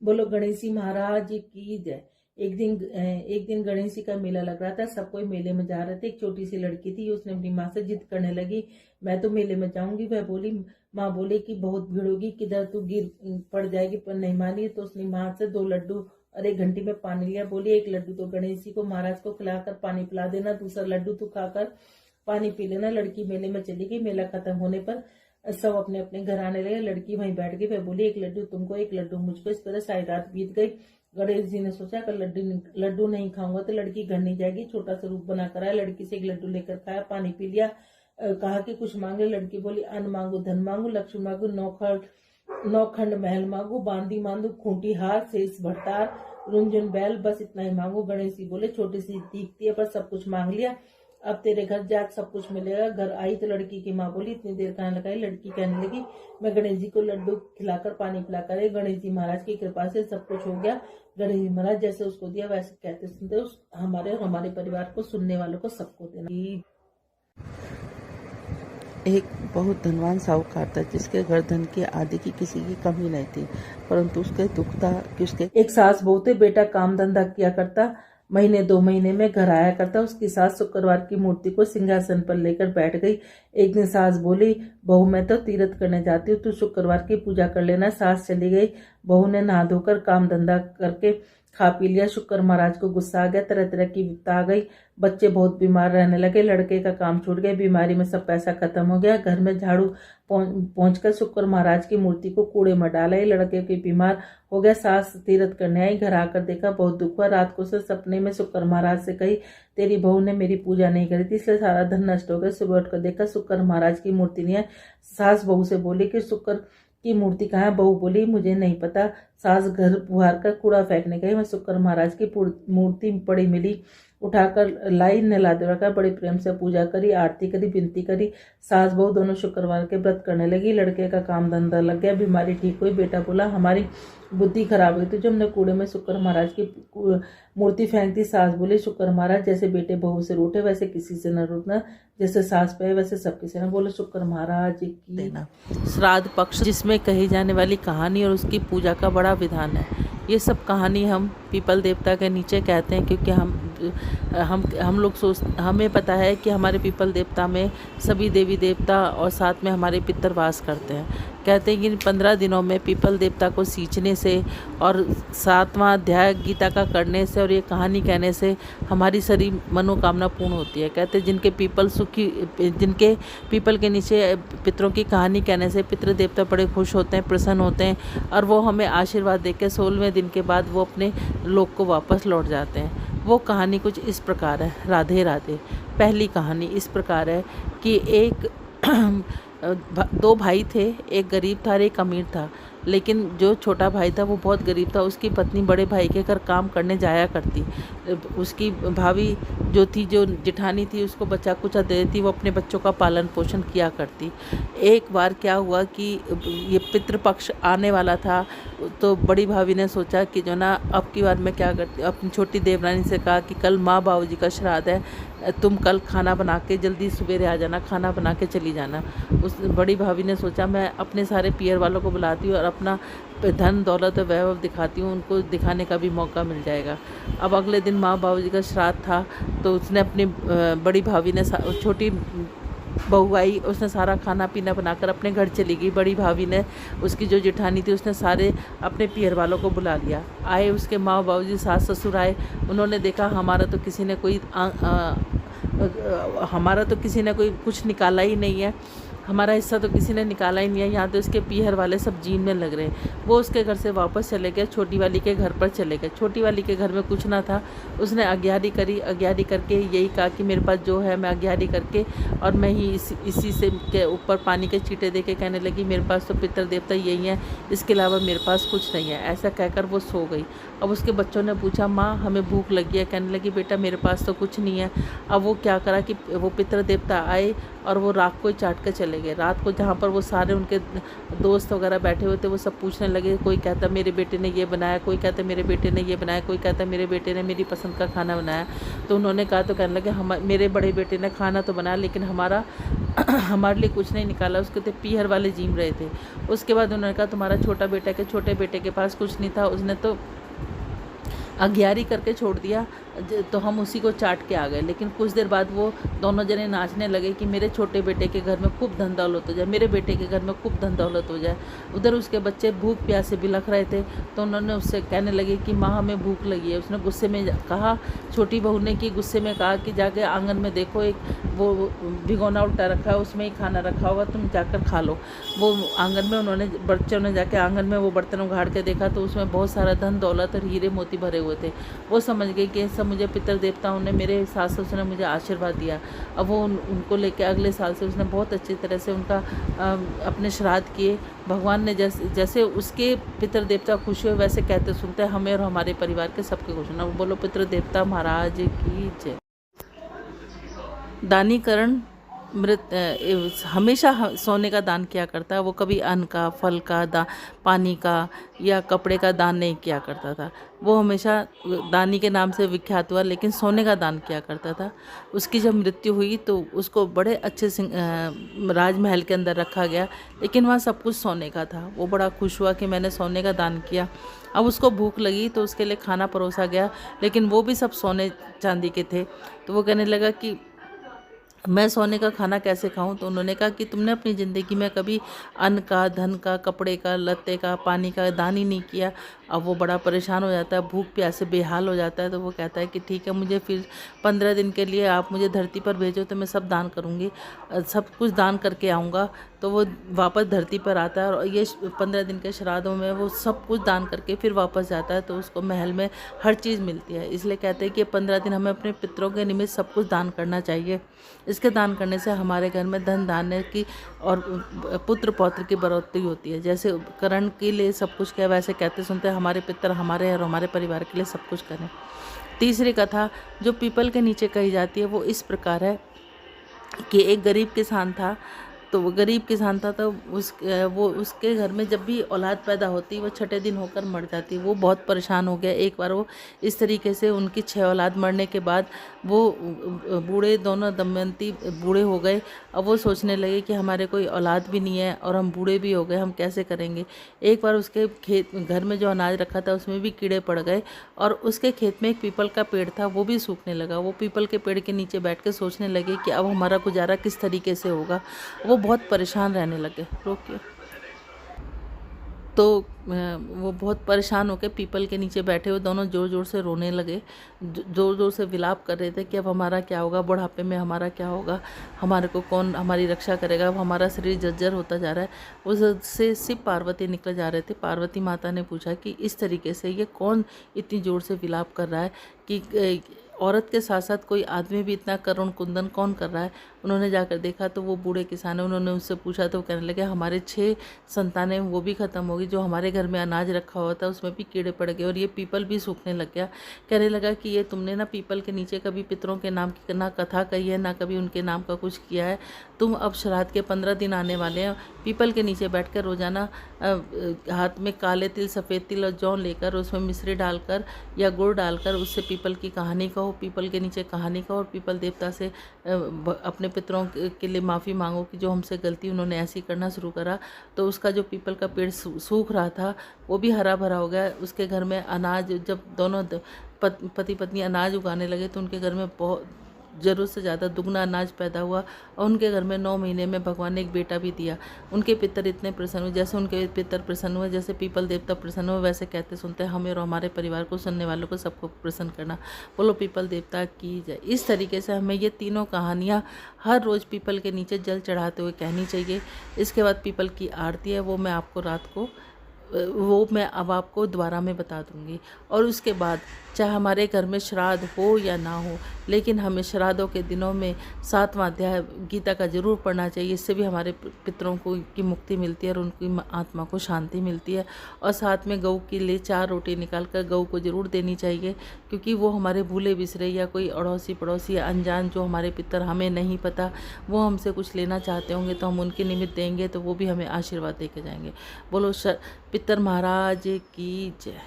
बोलो गणेश जी महाराज की जय। एक दिन गणेश जी का मेला लग रहा था। सब कोई मेले में जा रहे थे। एक छोटी सी लड़की थी, उसने अपनी माँ से जिद करने लगी, मैं तो मेले में जाऊंगी। वह बोली, माँ बोली कि बहुत भीड़ होगी, किधर तू गिर पड़ जाएगी, पर नहीं मानी। तो उसने माँ से 2 लड्डू और 1 घंटी में पानी लिया। बोली, 1 लड्डू तो गणेश जी को महाराज को खिलाकर पानी पिला देना, दूसरा लड्डू तू खाकर पानी पी लेना। लड़की मेले में चली गई। मेला खत्म होने पर सब अपने अपने घर आने लगे। लड़की वहीं बैठ गई। वह बोली, 1 लड्डू तुमको, 1 लड्डू मुझको। इस तरह सारी रात बीत गई। गणेश जी ने सोचा कि लड्डू नहीं खाऊंगा तो लड़की घर नहीं जाएगी। छोटा सा रूप बनाकर आया, लड़की से 1 लड्डू लेकर खाया, पानी पी लिया। कहा कि कुछ मांगे। लड़की बोली, अन्न मांगू, धन मांगू, लक्ष्मी मांगू, नौखंड महल मांगू, बांदी मांगू, खूंटी हार, शेष भरतार, रुंझुन बैल, बस इतना ही मांगू। गणेश जी बोले, छोटी सी दिखती है पर सब कुछ मांग लिया, अब तेरे घर जा सब कुछ मिलेगा। घर आई तो लड़की की माँ बोली, इतनी देर कहाँ लगाई। लड़की कहने लगी, मैं गणेश जी को लड्डू खिलाकर पानी पिलाकर गणेश जी महाराज की कृपा से सब कुछ हो गया। गणेश जी महाराज जैसे उसको दिया वैसे कहते सुनते हमारे और हमारे परिवार को, सुनने वालों को, सबको देना। एक बहुत धनवान साहूकार था जिसके घर धन की आदि की किसी की कमी नहीं थी, परंतु उसके दुख था कि उसके एक सास बहू थे। बेटा काम धंधा किया करता, महीने 2 महीने में घर आया करता। उसकी सास शुक्रवार की मूर्ति को सिंहासन पर लेकर बैठ गई। एक दिन सास बोली, बहू मैं तो तीर्थ करने जाती हूँ, तू शुक्रवार की पूजा कर लेना। सास चली गई। बहू ने नहा धोकर काम धंधा करके खा पी लिया। शुक्र महाराज को गुस्सा आ गया, तरह तरह की विपदा आ गई। बच्चे बहुत बीमार रहने लगे, लड़के का काम छूट गया, बीमारी में सब पैसा खत्म हो गया। घर में झाड़ू पहुंचकर शुक्र महाराज की मूर्ति को कूड़े में डाला। लड़के के बीमार हो गया। सास तीर्थ करने आई, घर आकर देखा बहुत दुख हुआ। रात को से सपने में शुक्र महाराज से कही, तेरी बहू ने मेरी पूजा नहीं करी थी इसलिए सारा धन नष्ट हो गया। सुबह उठकर देखा शुक्र महाराज की मूर्ति नहीं है। सास बहू से बोली कि शुक्र की मूर्ति कहाँ है। बहू बोली, मुझे नहीं पता। सास घर बुहार कर कूड़ा फेंकने गई, मैं शुक्र महाराज की मूर्ति पड़ी मिली, उठाकर लाई, नहला धुलाकर बड़े प्रेम से पूजा करी, आरती करी, विनती करी। सास बहू दोनों शुक्रवार के व्रत करने लगी। लड़के का काम धंधा लग गया, बीमारी ठीक हुई। बेटा बोला, हमारी बुद्धि खराब हुई थी जो हमने कूड़े में शुक्र महाराज की मूर्ति फेंक दी। सास बोली, शुक्र महाराज जैसे बेटे बहू से रूठे वैसे किसी से न रूठना, जैसे सास पे वैसे सबके से न। बोले शुक्र महाराज की देना। श्राद्ध पक्ष जिसमें कही जाने वाली कहानी और उसकी पूजा का बड़ा विधान है। ये सब कहानी हम पीपल देवता के नीचे कहते हैं क्योंकि हम लोग हमें पता है कि हमारे पीपल देवता में सभी देवी देवता और साथ में हमारे पितर वास करते हैं। कहते हैं कि 15 दिनों में पीपल देवता को सींचने से और 7वां अध्याय गीता का करने से और ये कहानी कहने से हमारी सारी मनोकामना पूर्ण होती है। कहते हैं जिनके पीपल के नीचे पितरों की कहानी कहने से पितृ देवता बड़े खुश होते हैं, प्रसन्न होते हैं और वो हमें आशीर्वाद देकर 16वें दिन के बाद वो अपने लोक को वापस लौट जाते हैं। वो कहानी कुछ इस प्रकार है। राधे राधे। पहली कहानी इस प्रकार है कि एक 2 भाई थे, एक गरीब था और एक अमीर था। लेकिन जो छोटा भाई था वो बहुत गरीब था। उसकी पत्नी बड़े भाई के घर काम करने जाया करती। उसकी भाभी जो जेठानी थी उसको बच्चा कुचा दे देती, वो अपने बच्चों का पालन पोषण किया करती। एक बार क्या हुआ कि ये पितृपक्ष आने वाला था तो बड़ी भाभी ने सोचा कि जो ना अब की बार मैं क्या करती, अपनी छोटी देवरानी से कहा कि कल माँ बाबू जी का श्राद्ध है, तुम कल खाना बना के जल्दी सवेरे आ जाना, खाना बना के चली जाना। उस बड़ी भाभी ने सोचा मैं अपने सारे पियर वालों को बुलाती हूँ और अपना धन दौलत और वैभव दिखाती हूँ, उनको दिखाने का भी मौका मिल जाएगा। अब अगले दिन माँ बाबू जी का श्राद्ध था तो उसने अपनी बड़ी भाभी ने छोटी बहू आई, उसने सारा खाना पीना बनाकर अपने घर चली गई। बड़ी भाभी ने उसकी जो जेठानी थी उसने सारे अपने पियर वालों को बुला लिया। आए उसके माँ बाबू जी, सास ससुर आए। उन्होंने देखा हमारा तो किसी ने कोई कुछ निकाला ही नहीं है, हमारा हिस्सा तो किसी ने निकाला ही नहीं है, यहाँ तो इसके पीहर वाले सब जीन में लग रहे हैं। वो उसके घर से वापस चले गए, छोटी वाली के घर पर चले गए। छोटी वाली के घर में कुछ ना था, उसने अग्यारी करी। अग्यारी करके यही कहा कि मेरे पास जो है मैं अग्यारी करके और मैं ही इसी से के ऊपर पानी के छींटे दे के कहने लगी मेरे पास तो पितर देवता यही है, इसके अलावा मेरे पास कुछ नहीं है। ऐसा कहकर वो सो गई। अब उसके बच्चों ने पूछा, माँ हमें भूख लगी है। कहने लगी बेटा मेरे पास तो कुछ नहीं है। अब वो क्या करा कि वो पितर देवता आए और वो राख को चाट कर चले गए। रात को जहाँ पर वो सारे उनके दोस्त वगैरह बैठे हुए थे वो सब पूछने लगे, कोई कहता मेरे बेटे ने ये बनाया, कोई कहता मेरे बेटे ने ये बनाया, कोई कहता मेरे बेटे ने मेरी पसंद का खाना बनाया। तो उन्होंने कहा, तो कहने लगे हम मेरे बड़े बेटे ने खाना तो बनाया लेकिन हमारा हमारे लिए कुछ नहीं निकाला, उसके तो पीहर वाले जीम रहे थे। उसके बाद उन्होंने कहा तुम्हारा छोटे बेटे के पास कुछ नहीं था, उसने तो अगियारी करके छोड़ दिया, तो हम उसी को चाट के आ गए। लेकिन कुछ देर बाद वो दोनों जने नाचने लगे कि मेरे छोटे बेटे के घर में खूब धन दौलत हो जाए, मेरे बेटे के घर में खूब धन दौलत हो जाए। उधर उसके बच्चे भूख प्यास से बिलख रहे थे, तो उन्होंने उससे कहने लगे कि माँ हमें भूख लगी है। उसने गुस्से में कहा, छोटी बहू ने कि गुस्से में कहा कि जाके आंगन में देखो, एक वो भिगोना उल्टा रखा है, उसमें ही खाना रखा होगा, तुम जाकर खा लो। वो आंगन में बच्चों ने जाके आंगन में वो बर्तन उघाड़ के देखा, तो उसमें बहुत सारा धन दौलत और हीरे मोती भरे हुए थे। वो समझ गई कि सब मुझे पितर देवताओं ने, मेरे सास ससुर ने मुझे आशीर्वाद दिया। अब वो उनको लेके अगले साल से उसने बहुत अच्छी तरह से उनका अपने श्राद्ध किए। भगवान ने जैसे उसके पितर देवता खुश हुए, वैसे कहते सुनते हमें और हमारे परिवार के सबके खुश होना। बोलो पितर देवता महाराज की जय। दानीकरण हमेशा सोने का दान किया करता है। वो कभी अन्न का, फल का, पानी का या कपड़े का दान नहीं किया करता था। वो हमेशा दानी के नाम से विख्यात हुआ, लेकिन सोने का दान किया करता था। उसकी जब मृत्यु हुई तो उसको बड़े अच्छे राजमहल के अंदर रखा गया, लेकिन वहाँ सब कुछ सोने का था। वो बड़ा खुश हुआ कि मैंने सोने का दान किया। अब उसको भूख लगी तो उसके लिए खाना परोसा गया, लेकिन वो भी सब सोने चांदी के थे। तो वो कहने लगा कि मैं सोने का खाना कैसे खाऊं। तो उन्होंने कहा कि तुमने अपनी ज़िंदगी में कभी अन्न का, धन का, कपड़े का, लत्ते का, पानी का दान ही नहीं किया। अब वो बड़ा परेशान हो जाता है, भूख प्यास से बेहाल हो जाता है। तो वो कहता है कि ठीक है, मुझे फिर 15 दिन के लिए आप मुझे धरती पर भेजो तो मैं सब दान करूँगी, सब कुछ दान करके आऊँगा। तो वो वापस धरती पर आता है और ये 15 दिन के श्राद्धों में वो सब कुछ दान करके फिर वापस जाता है। तो उसको महल में हर चीज़ मिलती है। इसलिए कहते हैं कि 15 दिन हमें अपने पितरों के निमित्त सब कुछ दान करना चाहिए। इसके दान करने से हमारे घर में धन धान्य की और पुत्र पौत्र की बढ़ोतरी होती है। जैसे करण के लिए सब कुछ किया, वैसे कहते सुनते हमारे पितर हमारे और हमारे परिवार के लिए सब कुछ करें। तीसरी कथा जो पीपल के नीचे कही जाती है वो इस प्रकार है कि एक गरीब किसान था। तो वो गरीब किसान था तो उसके घर में जब भी औलाद पैदा होती वो 6ठे दिन होकर मर जाती। वो बहुत परेशान हो गया। एक बार वो इस तरीके से उनकी 6 औलाद मरने के बाद वो बूढ़े, दोनों दमयंती बूढ़े हो गए। अब वो सोचने लगे कि हमारे कोई औलाद भी नहीं है और हम बूढ़े भी हो गए, हम कैसे करेंगे। एक बार उसके घर में जो अनाज रखा था उसमें भी कीड़े पड़ गए और उसके खेत में एक पीपल का पेड़ था, वो भी सूखने लगा। वो पीपल के पेड़ के नीचे बैठ के सोचने लगे कि अब हमारा गुजारा किस तरीके से होगा। वो बहुत परेशान रहने लगे। रोकिए। तो वो बहुत परेशान होकर पीपल के नीचे बैठे हुए दोनों ज़ोर ज़ोर से रोने लगे, ज़ोर ज़ोर से विलाप कर रहे थे कि अब हमारा क्या होगा, बुढ़ापे में हमारा क्या होगा, हमारे को कौन हमारी रक्षा करेगा, अब हमारा शरीर जर्जर होता जा रहा है। उससे शिव पार्वती निकल जा रहे थे। पार्वती माता ने पूछा कि इस तरीके से ये कौन इतनी ज़ोर से विलाप कर रहा है कि औरत के साथ साथ कोई आदमी भी इतना करुण कुंदन कौन कर रहा है। उन्होंने जाकर देखा तो वो बूढ़े किसान है। उन्होंने उससे पूछा तो वो कहने लगे हमारे 6 संतानें वो भी ख़त्म हो गई, जो हमारे घर में अनाज रखा हुआ था उसमें भी कीड़े पड़ गए और ये पीपल भी सूखने लग गया। कहने लगा कि ये तुमने ना पीपल के नीचे कभी पितरों के नाम की ना कथा कही है, ना कभी उनके नाम का कुछ किया है। तुम अब श्राद्ध के 15 दिन आने वाले हैं, पीपल के नीचे बैठ कर रोज़ाना हाथ में काले तिल, सफ़ेद तिल और जौ लेकर उसमें मिश्री डालकर या गुड़ डालकर उससे पीपल की कहानी कहो, पीपल के नीचे कहानी कहो और पीपल देवता से अपने पितरों के लिए माफ़ी मांगो कि जो हमसे गलती उन्होंने ऐसी करना शुरू करा। तो उसका जो पीपल का पेड़ सूख रहा था वो भी हरा भरा हो गया। उसके घर में अनाज, जब दोनों पति पत्नी अनाज उगाने लगे तो उनके घर में बहुत ज़रूरत से ज़्यादा दुगना अनाज पैदा हुआ और उनके घर में 9 महीने में भगवान ने एक बेटा भी दिया। उनके पितर इतने प्रसन्न हुए, जैसे उनके पितर प्रसन्न हुए, जैसे पीपल देवता प्रसन्न हुए, वैसे कहते सुनते हमें और हमारे परिवार को, सुनने वालों को, सबको प्रसन्न करना। बोलो पीपल देवता की जय। इस तरीके से हमें ये तीनों कहानियाँ हर रोज़ पीपल के नीचे जल चढ़ाते हुए कहनी चाहिए। इसके बाद पीपल की आरती है, वो मैं आपको रात को मैं अब आपको दोबारा में बता दूंगी। और उसके बाद चाहे हमारे घर में श्राद्ध हो या ना हो, लेकिन हमें श्राद्धों के दिनों में 7वां अध्याय गीता का जरूर पढ़ना चाहिए। इससे भी हमारे पितरों को की मुक्ति मिलती है और उनकी आत्मा को शांति मिलती है। और साथ में गऊ के लिए 4 रोटी निकाल कर गऊ को ज़रूर देनी चाहिए, क्योंकि वो हमारे भूले बिसरे या कोई अड़ोसी पड़ोसी या अनजान जो हमारे पितर हमें नहीं पता वो हमसे कुछ लेना चाहते होंगे तो हम उनके निमित्त देंगे तो वो भी हमें आशीर्वाद दे के जाएंगे। बोलो पितर महाराज की जय।